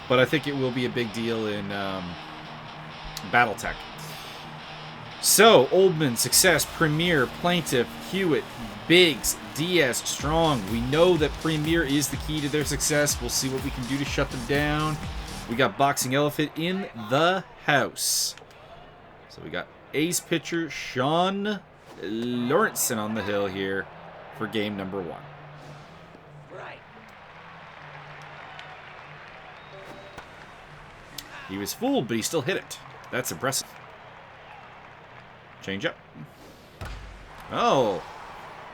but I think it will be a big deal in Battletech. So, Oldman, Success, Premier, Plaintiff, Hewitt, Biggs, Diaz, Strong. We know that Premier is the key to their success. We'll see what we can do to shut them down. We got Boxing Elephant in the house. So we got ace pitcher Sean Lawrenson on the hill here for game number 1. He was fooled, but he still hit it. That's impressive. Change up. Oh.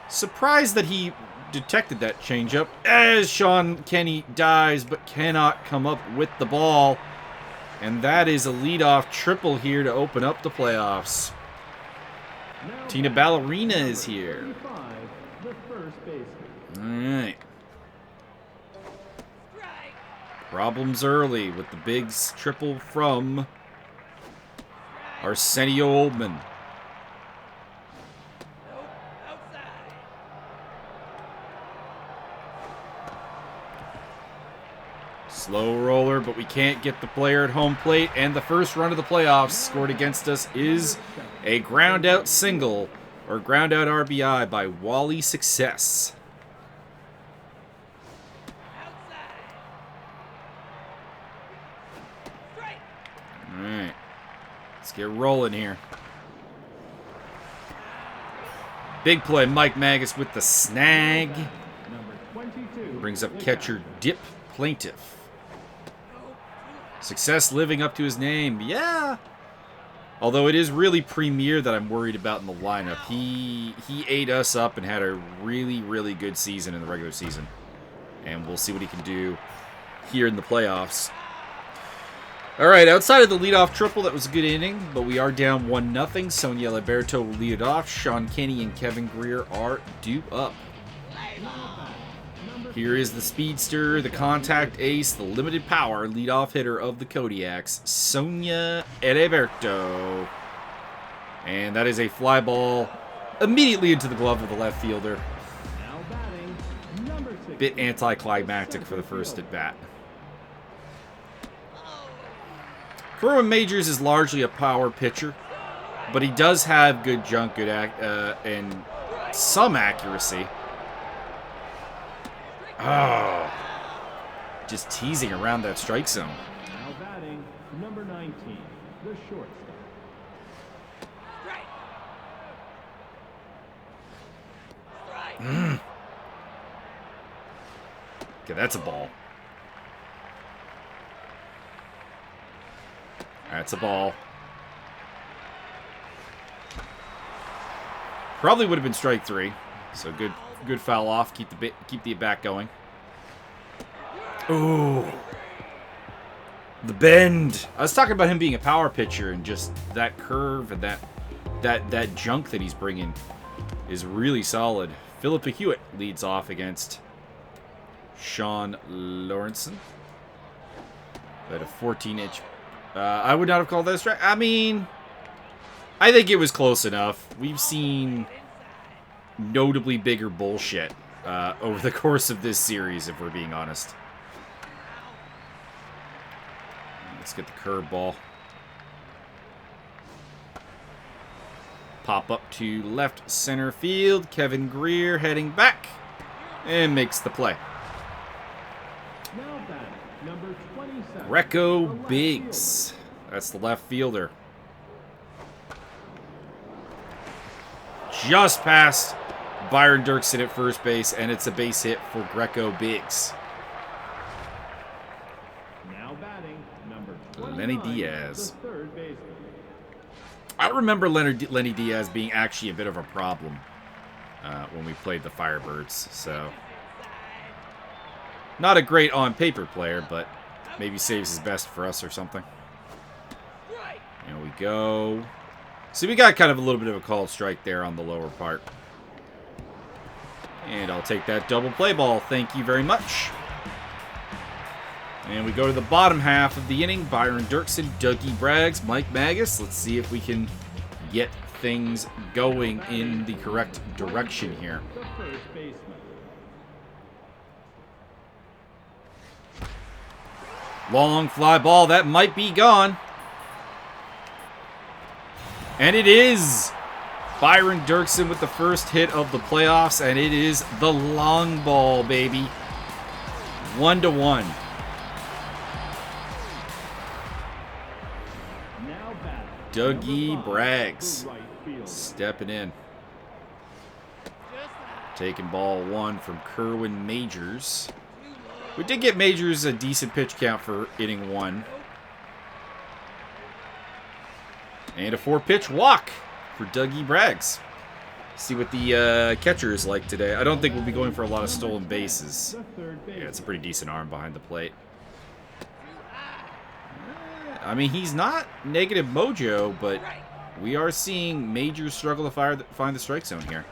Surprised that he detected that changeup as Sean Kenny dives but cannot come up with the ball. And that is a leadoff triple here to open up the playoffs. Tina Ballerina is here. Alright. Problems early with the Biggs triple from Arsenio Oldman. Slow roller, but we can't get the player at home plate. And the first run of the playoffs scored against us is a ground out single, or ground out RBI by Wally Success. Alright. Let's get rolling here. Big play, Mike Magus with the snag. Brings up catcher Dip Plaintiff. Success living up to his name. Yeah. Although it is really Premier that I'm worried about in the lineup. He ate us up and had a really, really good season in the regular season. And we'll see what he can do here in the playoffs. All right, outside of the leadoff triple, that was a good inning, but we are down 1-0. Sonia Liberto will lead it off. Sean Kenny and Kevin Greer are due up. Here is the speedster, the contact ace, the limited power leadoff hitter of the Kodiaks, Sonia Heriberto. And that is a fly ball immediately into the glove of the left fielder. Bit anticlimactic for the first at bat. Kerwin Majors is largely a power pitcher, but he does have good junk, and some accuracy. Oh, just teasing around that strike zone. Now batting, number 19, the shortstop. Okay, that's a ball. That's a ball. Probably would have been strike 3. So good foul off. Keep the at bat going. Ooh. The bend. I was talking about him being a power pitcher, and just that curve and that junk that he's bringing is really solid. Philippa Hewitt leads off against Sean Lawrenson. At a 14-inch. I would not have called that a strike. I mean, I think it was close enough. We've seen notably bigger bullshit over the course of this series, if we're being honest. Let's get the curveball. Pop up to left center field. Kevin Greer heading back and makes the play. Now batting, number 27. Recco Biggs. That's the left fielder. Just past Byron Dirksen at first base, and it's a base hit for Greco Biggs. Now batting, number 29, Lenny Diaz. the third baseman. I remember Lenny Diaz being actually a bit of a problem when we played the Firebirds. So, not a great on-paper player, but maybe saves his best for us or something. Here we go. See, we got kind of a little bit of a called strike there on the lower part. And I'll take that double play ball. Thank you very much. And we go to the bottom half of the inning. Byron Dirksen, Dougie Braggs, Mike Magus. Let's see if we can get things going in the correct direction here. The first baseman. Long fly ball. That might be gone. And it is. Byron Dirksen with the first hit of the playoffs, and it is the long ball, baby. 1-1. Dougie Braggs stepping in. Taking ball 1 from Kerwin Majors. We did get Majors a decent pitch count for inning 1. And a 4-pitch walk for Dougie Braggs. See what the catcher is like today. I don't think we'll be going for a lot of stolen bases. Yeah, it's a pretty decent arm behind the plate. I mean, he's not negative mojo, but we are seeing Majors struggle to find the strike zone here.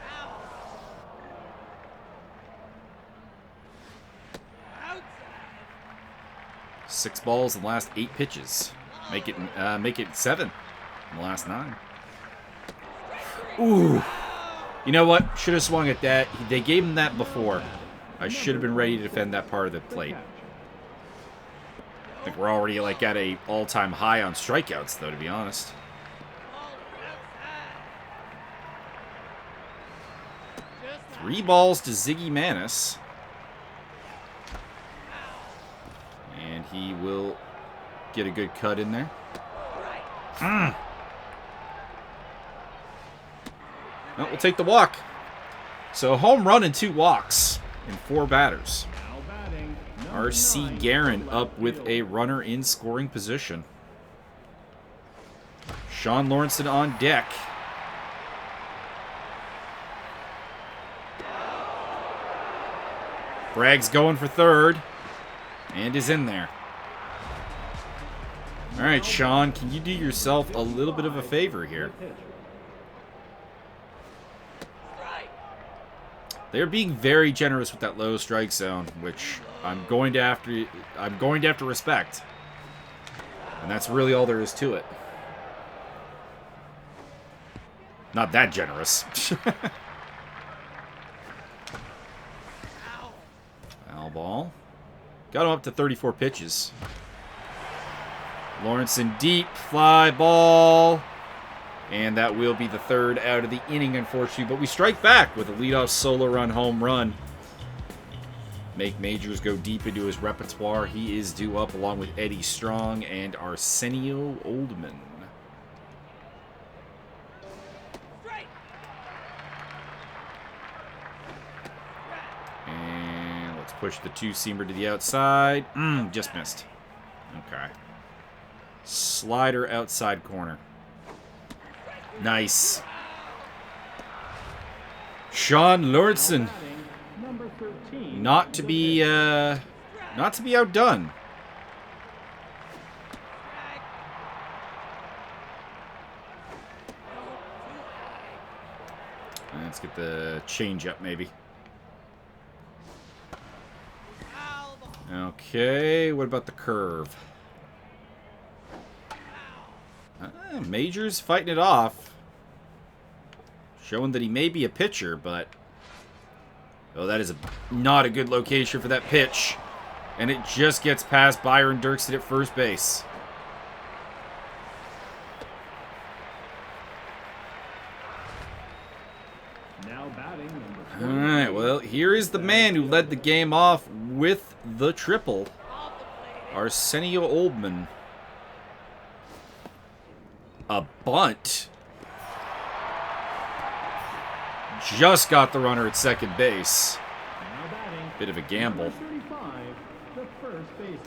Six balls in the last 8 pitches. Make it 7 in the last 9. Ooh. You know what? Should have swung at that. They gave him that before. I should have been ready to defend that part of the plate. I think we're already like at a all-time high on strikeouts, though, to be honest. Three balls to Ziggy Manis. And he will get a good cut in there. No, we'll take the walk. So home run and 2 walks in 4 batters. R.C. Guerin up with a runner in scoring position. Sean Lawrenson on deck. Braggs going for third. And is in there. All right, Sean, can you do yourself a little bit of a favor here? They're being very generous with that low strike zone, which I'm going to have to respect. And that's really all there is to it. Not that generous. Foul ball. Got him up to 34 pitches. Lawrenson deep, fly ball. And that will be the 3rd out of the inning, unfortunately. But we strike back with a leadoff solo run home run. Make Majors go deep into his repertoire. He is due up along with Eddie Strong and Arsenio Oldman. And let's push the 2-seamer to the outside. Just missed. Okay. Slider outside corner. Nice. Sean Lawrenson. Not to be outdone. Let's get the changeup, maybe. Okay, what about the curve? Majors fighting it off. Showing that he may be a pitcher, but... Oh, that is not a good location for that pitch. And it just gets past Byron Dirksen at first base. Now batting number All right, well, here is the man who led the game off with the triple. Arsenio Oldman. A bunt. Just got the runner at second base. Bit of a gamble. the first baseman.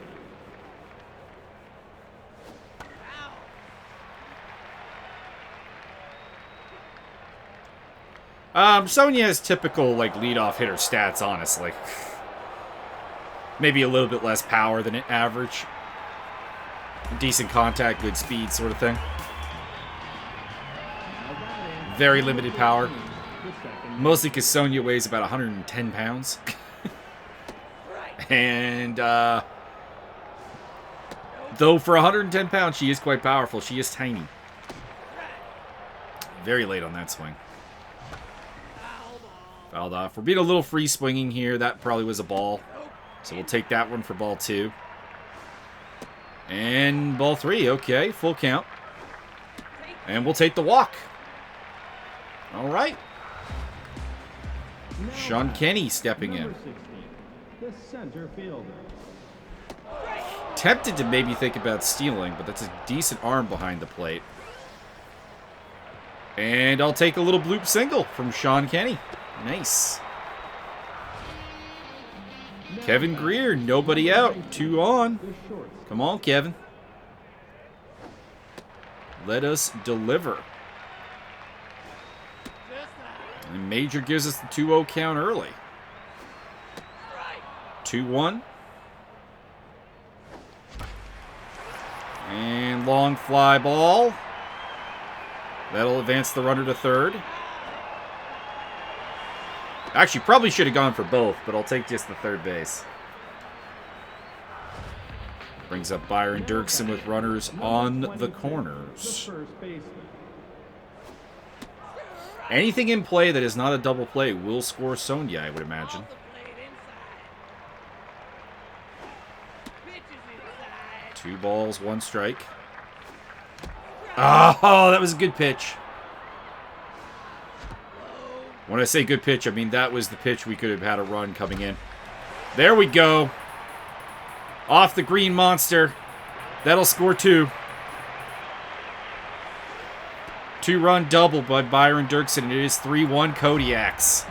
Sonia has typical, like, leadoff hitter stats, honestly. Maybe a little bit less power than average. Decent contact, good speed sort of thing. Very limited power. Mostly because Sonia weighs about 110 pounds. And, though for 110 pounds, she is quite powerful. She is tiny. Very late on that swing. Fouled off. We're being a little free swinging here. That probably was a ball. So we'll take that one for ball 2. And ball 3. Okay, full count. And we'll take the walk. All right. Sean Kenny stepping in. Number 16, the center fielder. Tempted to maybe think about stealing, but that's a decent arm behind the plate. And I'll take a little bloop single from Sean Kenny. Nice. Kevin Greer, nobody out. 2 on. Come on, Kevin. Let us deliver. And Major gives us the 2-0 count early. 2-1. And long fly ball. That'll advance the runner to third. Actually, probably should have gone for both, but I'll take just the third base. Brings up Byron Dirksen with runners on the corners. Anything in play that is not a double play will score Sonia, I would imagine. Two balls, 1 strike. Oh, that was a good pitch. When I say good pitch, I mean that was the pitch we could have had a run coming in. There we go. Off the green monster. That'll score 2. 2-run double by Byron Dirksen, and it is 3-1 Kodiaks.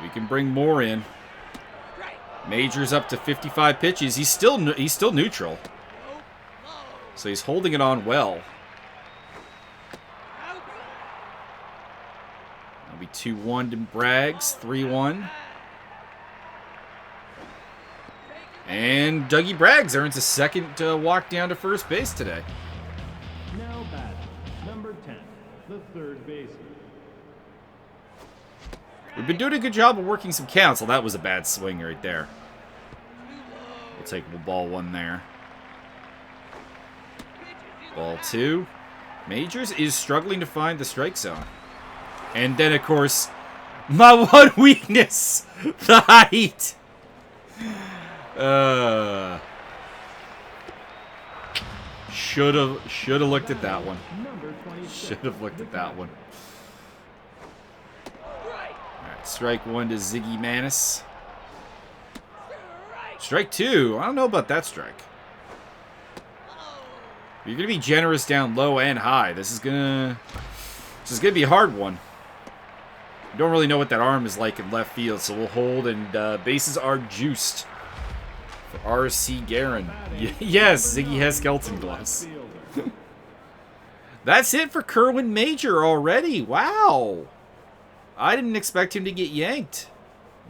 We can bring more in. Major's up to 55 pitches. He's still neutral. So he's holding it on well. That'll be 2-1 to Braggs, 3-1. And Dougie Braggs earns a second walk down to first base today. Now batting, number 10, the third baseman. We've been doing a good job of working some counts. Well, that was a bad swing right there. We'll take ball 1 there. Ball 2. Majors is struggling to find the strike zone. And then, of course, my one weakness, the height. Should have looked at that one. Should have looked at that one. Alright, strike 1 to Ziggy Manis. Strike 2. I don't know about that strike. You're gonna be generous down low and high. This is gonna be a hard one. Don't really know what that arm is like in left field, so we'll hold, and bases are juiced for R.C. Guerin. Yes, Ziggy has skeleton gloves. That's it for Kerwin Major already. Wow. I didn't expect him to get yanked.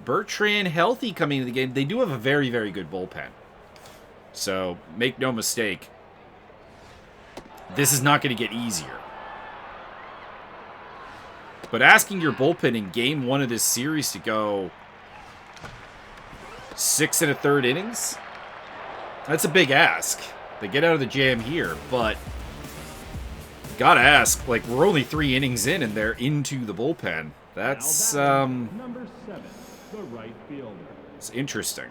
Bertrand healthy coming into the game. They do have a very, very good bullpen. So, make no mistake. This is not going to get easier. But asking your bullpen in game 1 of this series to go 6 1/3 innings, that's a big ask. They get out of the jam here, but gotta ask, like, we're only 3 innings in and they're into the bullpen. That's, number 7, the right fielder. It's interesting.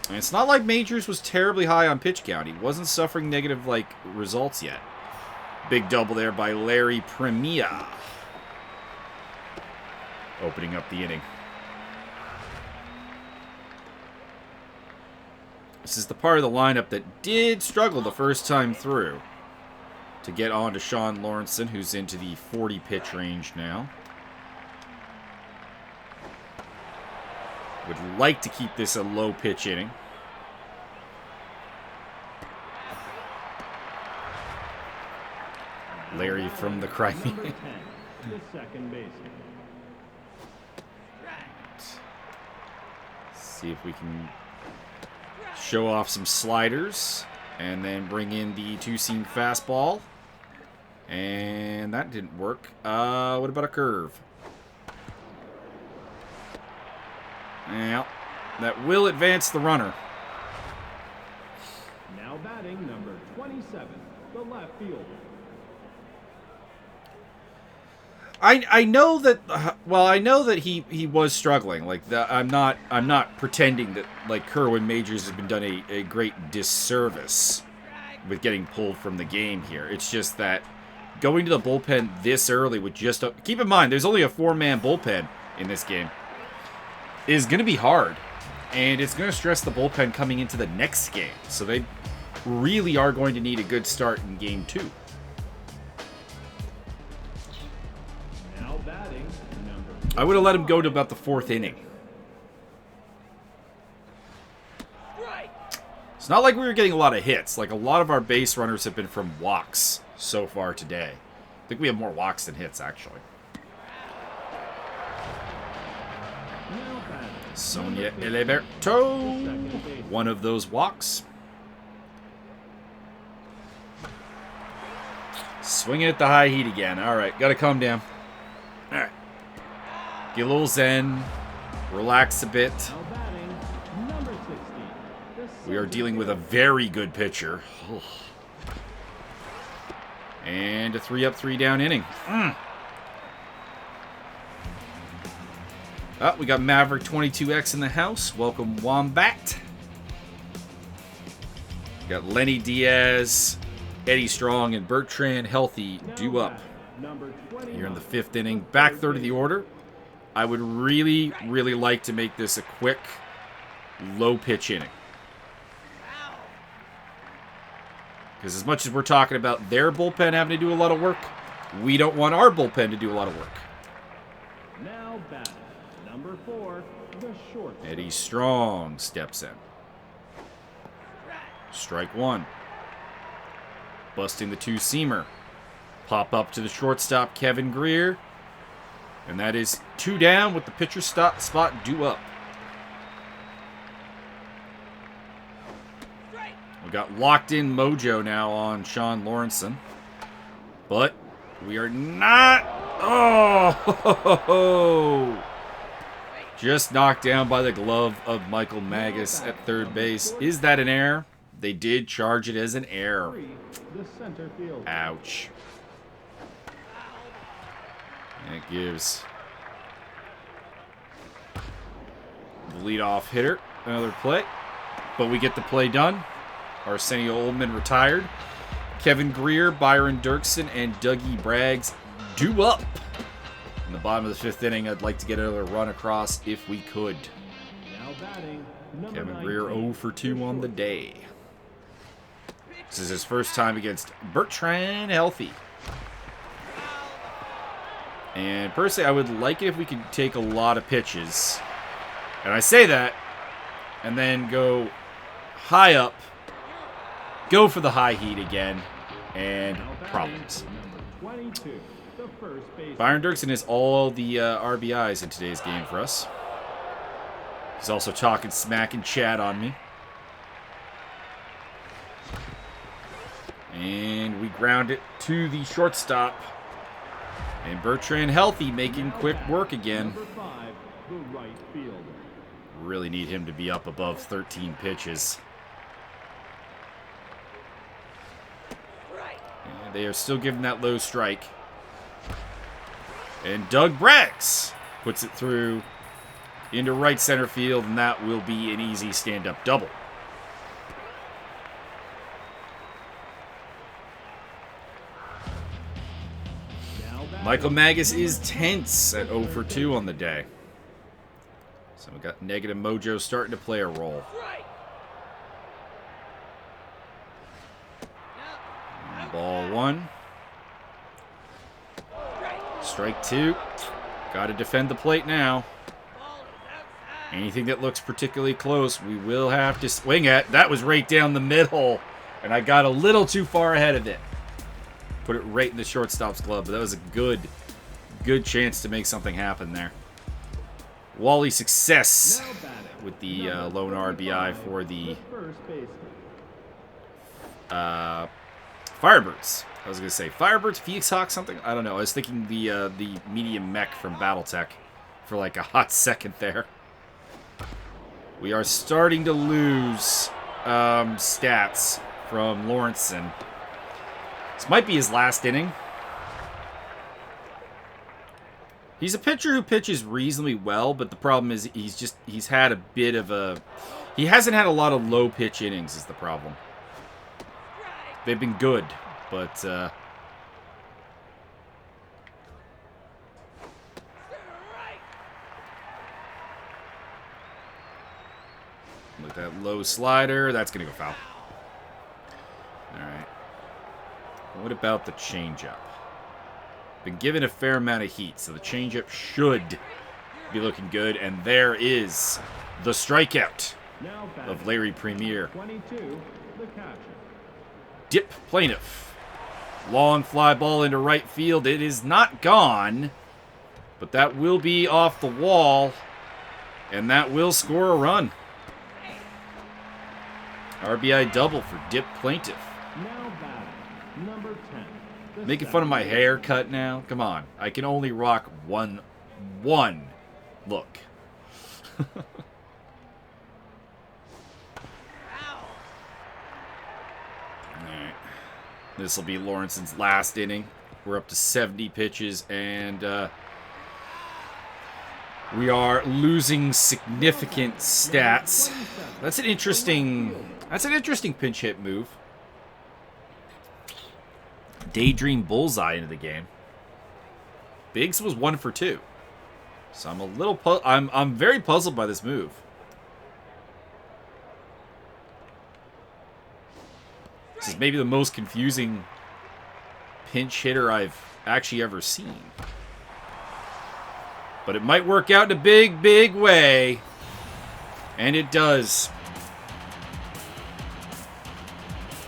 And it's not like Majors was terribly high on pitch count. He wasn't suffering negative, like, results yet. Big double there by Larry Premia. Opening up the inning. This is the part of the lineup that did struggle the first time through to get on to Sean Lawrenson, who's into the 40-pitch range now. Would like to keep this a low-pitch inning. Larry from the Crimea. Number 10, the second baseman. See if we can show off some sliders and then bring in the 2-seam fastball. And that didn't work. What about a curve? Well, that will advance the runner. Now batting number 27, the left fielder. I know that. Well, I know that he was struggling. Like I'm not pretending that like Kerwin Majors has been done a great disservice with getting pulled from the game here. It's just that going to the bullpen this early with just keep in mind there's only a 4-man bullpen in this game is going to be hard, and it's going to stress the bullpen coming into the next game. So they really are going to need a good start in game 2. Now batting, number I would have let him go to about the 4th inning. It's not like we were getting a lot of hits. Like, a lot of our base runners have been from walks so far today. I think we have more walks than hits, actually. now batting. Sonia Eleberto, one of those walks. Swinging at the high heat again. All right, got to calm down. All right. Get a little zen. Relax a bit. Now batting, number 60. The We are dealing with a very good pitcher. And a 3-up, 3-down inning. Oh, we got Maverick 22X in the house. Welcome, Wombat. We got Lenny Diaz, Eddie Strong, and Bertrand Healthy due up number 20. here in the 5th inning. Back third of the order. I would really, really like to make this a quick, low-pitch inning. Because as much as we're talking about their bullpen having to do a lot of work, we don't want our bullpen to do a lot of work. Now batting, number 4, the short. Eddie Strong steps in. Strike 1. Busting the 2-seamer. Pop up to the shortstop, Kevin Greer. And that is 2 down with the pitcher spot due up. We got locked in mojo now on Sean Lawrenson. But we are not. Oh! Just knocked down by the glove of Michael Magus at third base. Is that an error? They did charge it as an error. 3, the center field. Ouch. And it gives the leadoff hitter another play. But we get the play done. Arsenio Oldman retired. Kevin Greer, Byron Dirksen, and Dougie Braggs due up. In the bottom of the 5th inning, I'd like to get another run across if we could. Now batting, number Kevin Greer 19, 0 for 2 on the day. This is his first time against Bertrand Healthy. And personally, I would like it if we could take a lot of pitches. And I say that, and then go high up, go for the high heat again, and Now batting, problems. number 22, the first base. Byron Dirksen has all the RBIs in today's game for us. He's also talking smack and chat on me. And we ground it to the shortstop. And Bertrand Healthy making quick work again. Number 5, the right fielder. Really need him to be up above 13 pitches. And they are still giving that low strike. And Doug Braggs puts it through into right center field, and that will be an easy stand-up double. Now batting, Michael Magus is tense at 0 for 2 on the day. So we got negative mojo starting to play a role. Ball 1. Strike 2. Got to defend the plate now. Anything that looks particularly close, we will have to swing at. That was right down the middle, and I got a little too far ahead of it. Put it right in the shortstop's glove, but that was a good chance to make something happen there. Wally success now batting, with the number lone 35, RBI for the first baseman. Firebirds. I was going to say Firebirds, Phoenix Hawk, something. I don't know. I was thinking the medium mech from BattleTech for like a hot second there. We are starting to lose stats from Lawrenson. This might be his last inning. He's a pitcher who pitches reasonably well, but the problem is he's had a bit of a... He hasn't had a lot of low pitch innings is the problem. They've been good, but... Look at that low slider. That's going to go foul. All right. What about the changeup? Been given a fair amount of heat, so the changeup should be looking good. And there is the strikeout of Larry Premier. 22, the catcher. Dip Plaintiff. Long fly ball into right field. It is not gone, but that will be off the wall, and that will score a run. RBI double for Dip Plaintiff. Now batting, number 10. Making fun of my haircut now? Come on. I can only rock one look. Alright. This will be Lawrence's last inning. We're up to 70 pitches, and we are losing significant stats. That's an interesting pinch hit move. Daydream bullseye into the game. Biggs was 1 for 2. So I'm a little I'm very puzzled by this move. This is maybe the most confusing pinch hitter I've actually ever seen. But it might work out in a big, big way. And it does.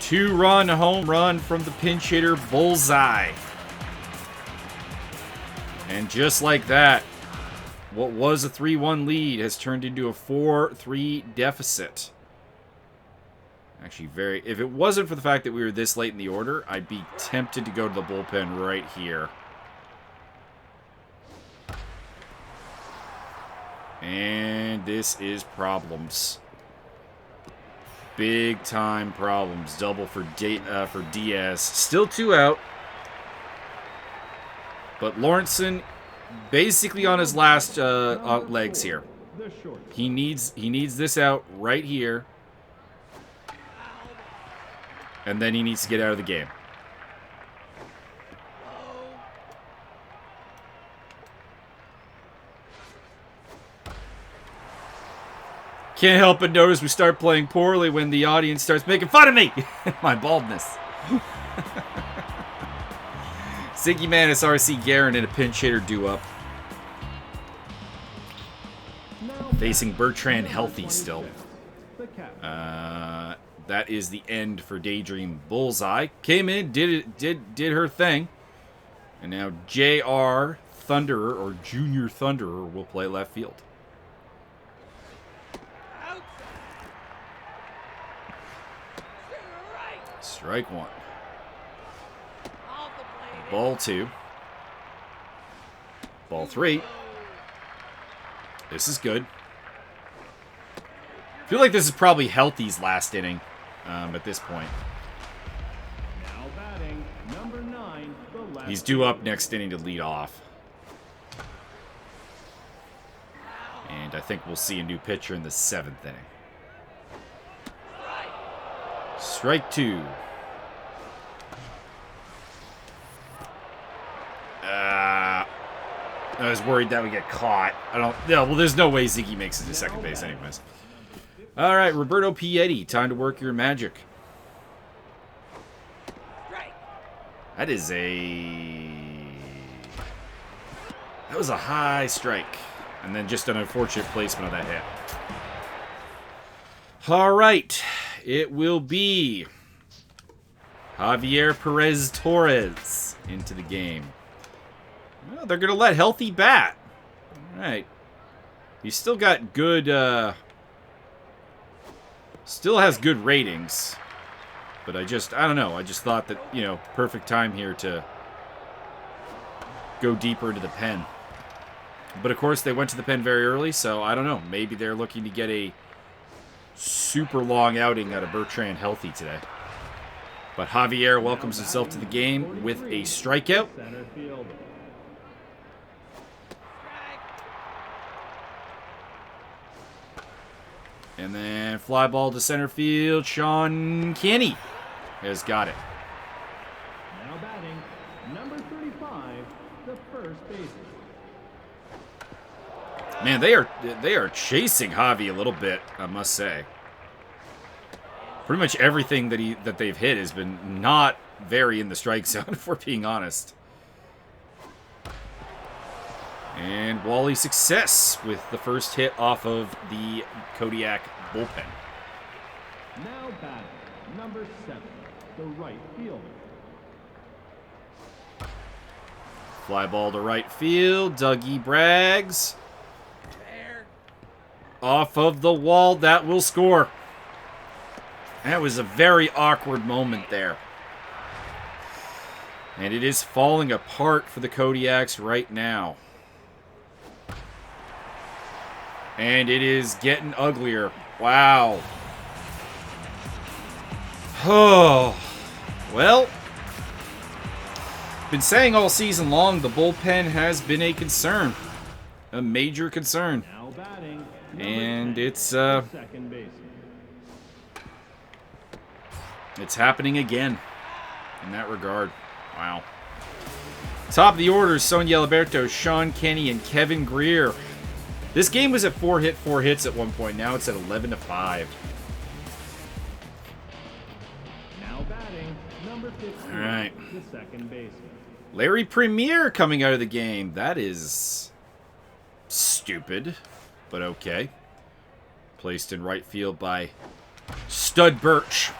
2-run home run from the pinch hitter Bullseye. And just like that, what was a 3-1 lead has turned into a 4-3 deficit. Actually, if it wasn't for the fact that we were this late in the order, I'd be tempted to go to the bullpen right here. And this is problems. Big time problems. Double for Diaz. Still 2 out. But Lawrenson basically on his last legs here. He needs this out right here. And then he needs to get out of the game. Can't help but notice we start playing poorly when the audience starts making fun of me. My baldness. Ziggy Manis, RC Guerin, and a pinch hitter due up. Facing Bertrand healthy still. That is the end for Daydream Bullseye. Came in, did her thing. And now JR Thunderer, or Junior Thunderer, will play left field. Strike 1. Ball 2. Ball 3. This is good. I feel like this is probably Healthy's last inning at this point. Now batting, number 9, the left. He's due up next inning to lead off. And I think we'll see a new pitcher in the 7th inning. Strike 2. I was worried that would get caught. Well, there's no way Ziggy makes it to second base anyways. All right, Roberto Piety, time to work your magic. That was a high strike. And then just an unfortunate placement of that hit. All right, it will be Javier Perez Torres into the game. Well, they're going to let Healthy bat. All right. He's still got good... still has good ratings. But I don't know. I just thought that, perfect time here to go deeper into the pen. But, of course, they went to the pen very early, so I don't know. Maybe they're looking to get a super long outing out of Bertrand Healthy today. But Javier welcomes himself to the game with a strikeout. And then fly ball to center field. Sean Kenny has got it. Now batting, number 35, the first baseman. Man, they are chasing Javi a little bit, I must say. Pretty much everything that they've hit has been not very in the strike zone, if we're being honest. And Wally success with the first hit off of the Kodiak bullpen. Now batting, number 7, the right fielder. Fly ball to right field. Dougie Braggs. Off of the wall. That will score. That was a very awkward moment there. And it is falling apart for the Kodiaks right now. And it is getting uglier. Wow. Oh. Well, been saying all season long the bullpen has been a concern. A major concern. Now batting, And 10, it's second baseman. it's happening again in that regard. Wow. Top of the order, Sonia Alberto, Sean Kenny, and Kevin Greer. This game was at 4 hits at one point. Now it's at 11-5. Now batting, number 15, All right. the second baseman. Larry Premier coming out of the game. That is stupid, but okay. Placed in right field by Stud Birch.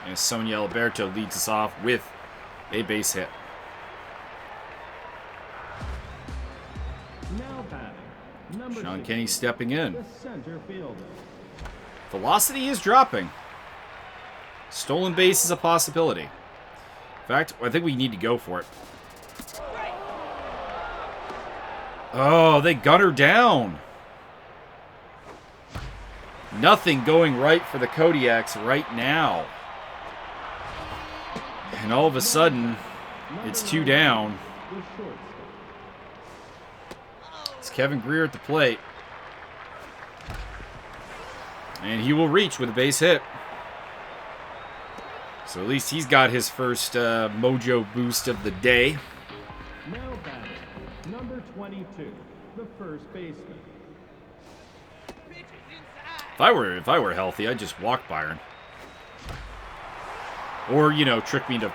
And Sonia Alberto leads us off with a base hit. Now batting, number Sean 16, Kenny stepping in. the center fielder. Velocity is dropping. Stolen base is a possibility. In fact, I think we need to go for it. Oh, they gun her down. Nothing going right for the Kodiaks right now. And all of a sudden, it's 2 down. The shortstop. It's Kevin Greer at the plate. And he will reach with a base hit. So at least he's got his first mojo boost of the day. Now batting, number 22, the first baseman. If I were healthy, I'd just walk Byron. Or, you know, trick me into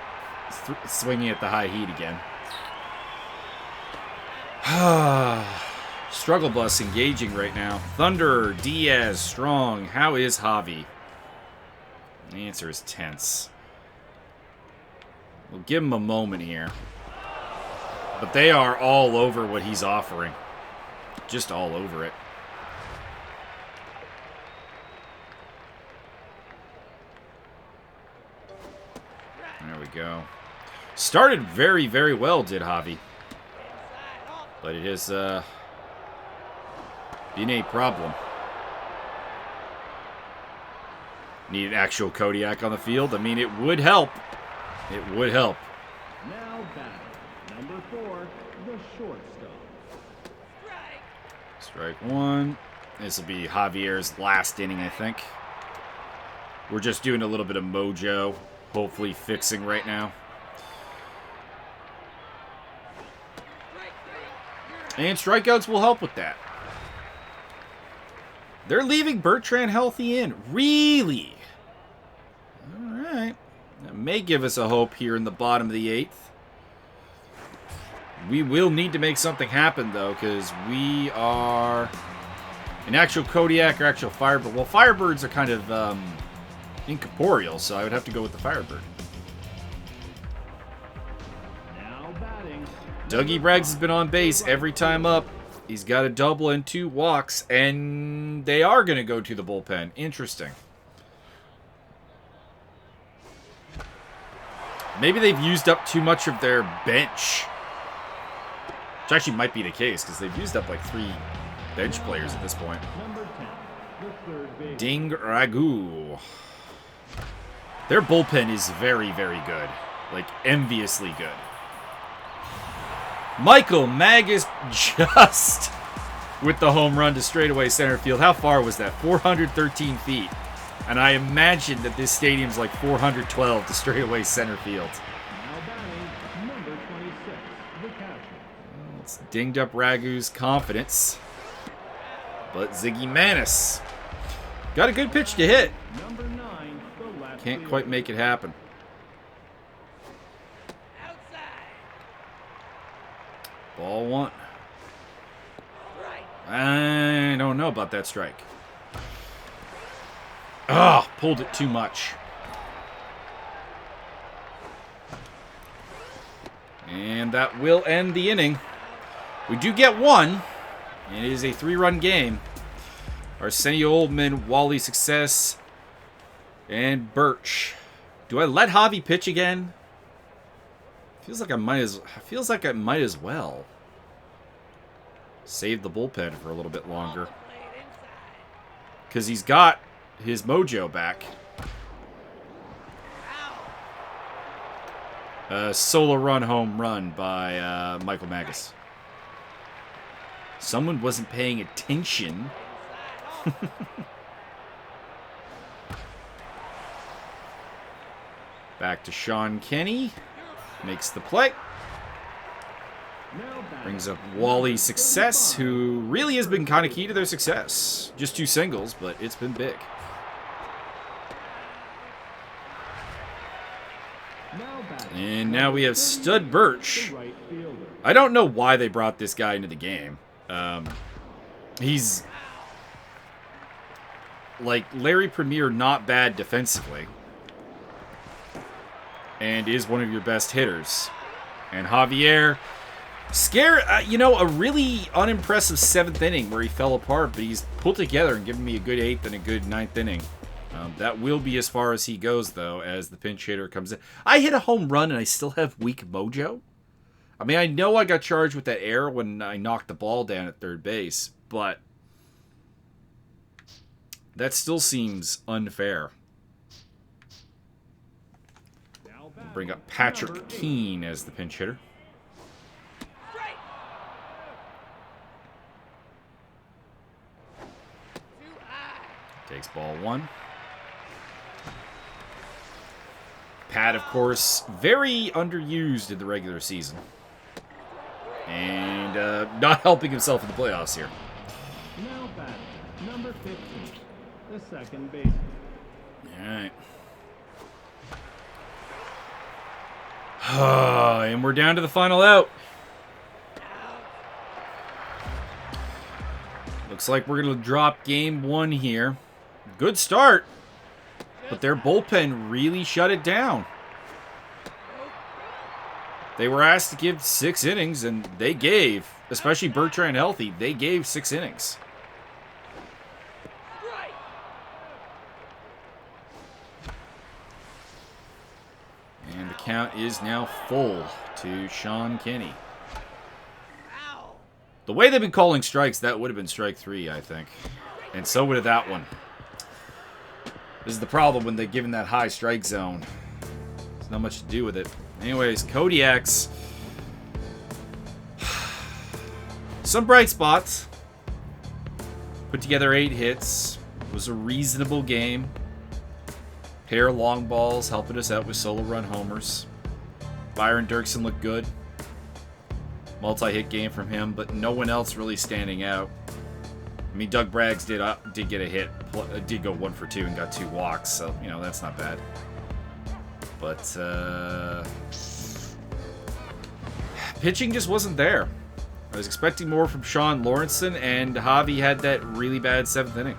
swinging at the high heat again. Struggle bus engaging right now. Thunder, Diaz, Strong. How is Javi? The answer is tense. We'll give him a moment here. But they are all over what he's offering. Just all over it. There we go. Started very, very well, did Javi. But it has been a problem. Need an actual Kodiak on the field? I mean, it would help. It would help. Now batting, number 4, the shortstop. Strike one. This will be Javier's last inning, I think. We're just doing a little bit of mojo. Hopefully fixing right now. And strikeouts will help with that. They're leaving Bertrand healthy in. Really? Alright. That may give us a hope here in the bottom of the 8th. We will need to make something happen, though, because we are an actual Kodiak or actual Firebird. Well, Firebirds are kind of incorporeal, so I would have to go with the Firebird. Now batting, Dougie Braggs has been on base every time up. He's got a double and 2 walks, and they are going to go to the bullpen. Interesting. Maybe they've used up too much of their bench. Which actually might be the case, because they've used up like 3 bench players at this point. number 10, the third baseman. Ding Ragu. Their bullpen is very, very good. Like, enviously good. Michael Magus just with the home run to straightaway center field. How far was that? 413 feet. And I imagine that this stadium's like 412 to straightaway center field. Now batting, number 26, the catcher. It's dinged up Ragu's confidence. But Ziggy Manis got a good pitch to hit. Number 9, the left Can't fielder. quite make it happen. Ball one. I don't know about that strike. Oh, pulled it too much. And that will end the inning. We do get one. It is a 3-run game. Arsenio Oldman, Wally Success, and Birch. Do I let Javi pitch again? Feels like I might as well. Save the bullpen for a little bit longer. Because he's got his mojo back. Solo run home run by Michael Magus. Someone wasn't paying attention. Back to Sean Kenny. Makes the play. Brings up Wally Success, who really has been kind of key to their success. Just 2 singles, but it's been big. And now we have Stud Birch. I don't know why they brought this guy into the game. He's like Larry Premier, not bad defensively. And is one of your best hitters. And Javier, a really unimpressive 7th inning where he fell apart, but he's pulled together and given me a good 8th and a good 9th inning. That will be as far as he goes, though, as the pinch hitter comes in. I hit a home run and I still have weak mojo. I mean, I know I got charged with that error when I knocked the ball down at third base, but that still seems unfair. We'll bring up Patrick Keene as the pinch hitter. Takes ball 1. Pat, of course, very underused in the regular season. And not helping himself in the playoffs here. Now batting, number 15, the second baseman. All right. And we're down to the final out. Looks like we're going to drop game 1 here. Good start. But their bullpen really shut it down. They were asked to give 6 innings, and they gave, especially Bertrand healthy, they gave 6 innings. And the count is now full to Sean Kenny. The way they've been calling strikes, that would have been strike 3, I think. And so would have that one. This is the problem when they're given that high strike zone. There's not much to do with it. Anyways, Kodiak's. Some bright spots. Put together 8 hits. It was a reasonable game. Pair of long balls helping us out with solo run homers. Byron Dirksen looked good. Multi-hit game from him, but no one else really standing out. I mean, Doug Braggs did get a hit. Did go 1 for 2 and got 2 walks, so, that's not bad. But, pitching just wasn't there. I was expecting more from Sean Lawrenson, and Javi had that really bad 7th inning.